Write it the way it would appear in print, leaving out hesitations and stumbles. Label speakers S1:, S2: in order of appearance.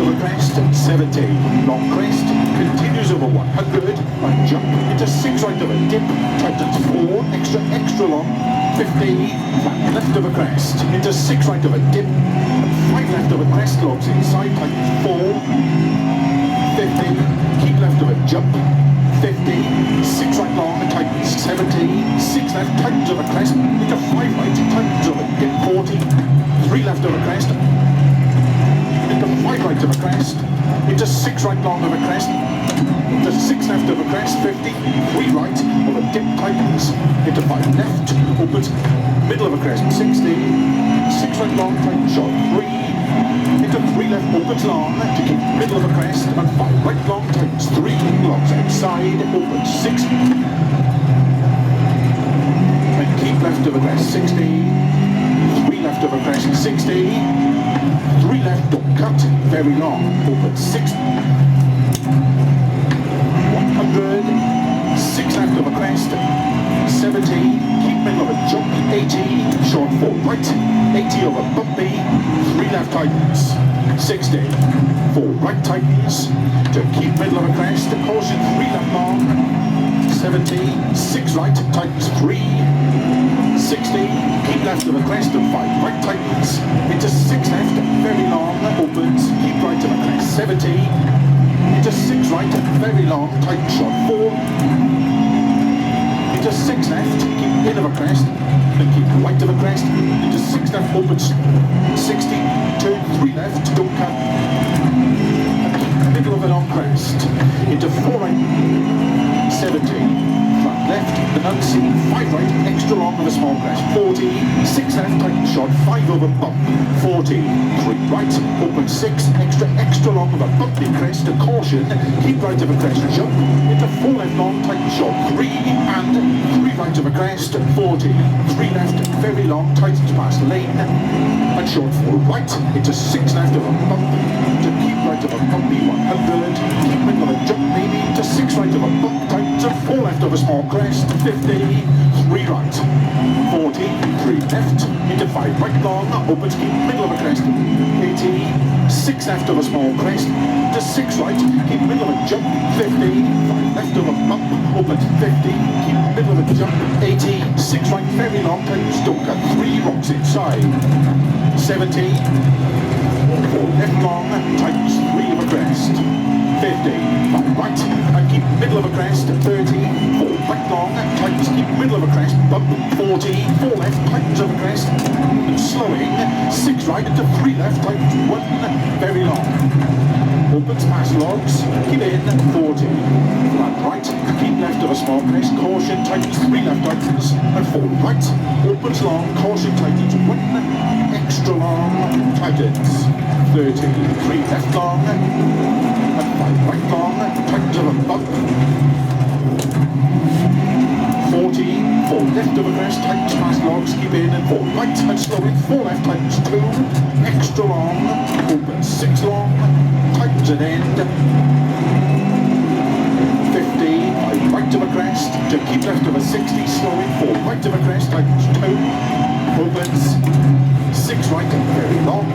S1: of a crest, 70, long crest, continues over 100, right jump, into 6 right of a dip, tightens 4, extra long, 50, flat left of a crest, into 6 right of a dip, 5 left of a crest, locks inside, tightens 4, 50, keep left of a jump, 50, 6 right long, tightens 70, 6 left, tightens of a crest, into 5 right, tightens of a dip, 40, 3 left of a crest, into 5 right of a crest, into 6 right long of a crest, into 6 left of a crest, 50, 3 right of a dip, tightens, into 5 left, opens, middle of a crest, 60, 6 right long, tightens short, 3, into 3 left, opens long, to keep middle of a crest, and 5 right long, tightens 3, locks outside, opens 6, and keep left of a crest, 60, 3 left of a crest, 60, 3 left, don't cut, very long, open 6, 100, 6 left of a crest, 70, keep middle of a jump, 80, short 4 right, 80 over bumpy, 3 left tightens, 60, 4 right tightens, to keep middle of a crest, caution 3 left long, 70, 6 right tightens 3, 60, keep left of a crest and 5 right tightens, into 6 left, very long, opens, keep right of a crest, 70, into 6 right, very long, tighten short 4, into 6 left, keep in of a crest, then keep right of a crest, into 6 left, opens, 60, turn 3 left, don't cut, and keep middle of a long crest, into 4 right, 70, left, the unseen, 5 right, extra long of a small crest, 40, 6 left, tighten short, 5 over bump, 40, 3 right, open 6, extra long of a bumpy crest, a caution, keep right of a crest, jump, into 4 left long, tighten short, 3, and 3 right of a crest, 40, 3 left, very long, tightens past lane, and short 4 right, into 6 left of a bump, to keep right of a bumpy 100, keep middle of a jump maybe, to 6 right of a bump, tightens a 4 left of a small crest, 50, 3 right, 40, 3 left, into 5 right long, opens, keep middle of a crest, 80, 6 left of a small crest, to 6 right, keep middle of a jump, 50, 5 left of a bump, opens, 50, keep middle of a jump, 80, 6 right, very long, tightens, don't cut, 3 rocks inside, 70, 4 left long, tightens, 3 of a crest, 50, 5 right, and keep middle of a crest, 30, 4 right long, tightens, keep middle of a crest, bump, 40, 4 left, tightens of a crest, and slowing, 6 right into 3 left, tightens 1, very long, opens past logs, keep in, 40, flat right, keep left of a small crest, caution, tightens, 3 left tightens, and 4 right, opens long, caution, tightens 1, extra long, tightens, 30, 3 left long, and 5 right long, tightens of a bump, 40, 4 left of a crest, tightens past logs, keep in, and 4 right, and slowing, 4 left, tightens 2, extra long, opens 6 long, tightens an end, 50, 5 right of a crest, to keep left of a 60, slowing, 4 right of a crest, tightens 2, opens, 6 right, very long,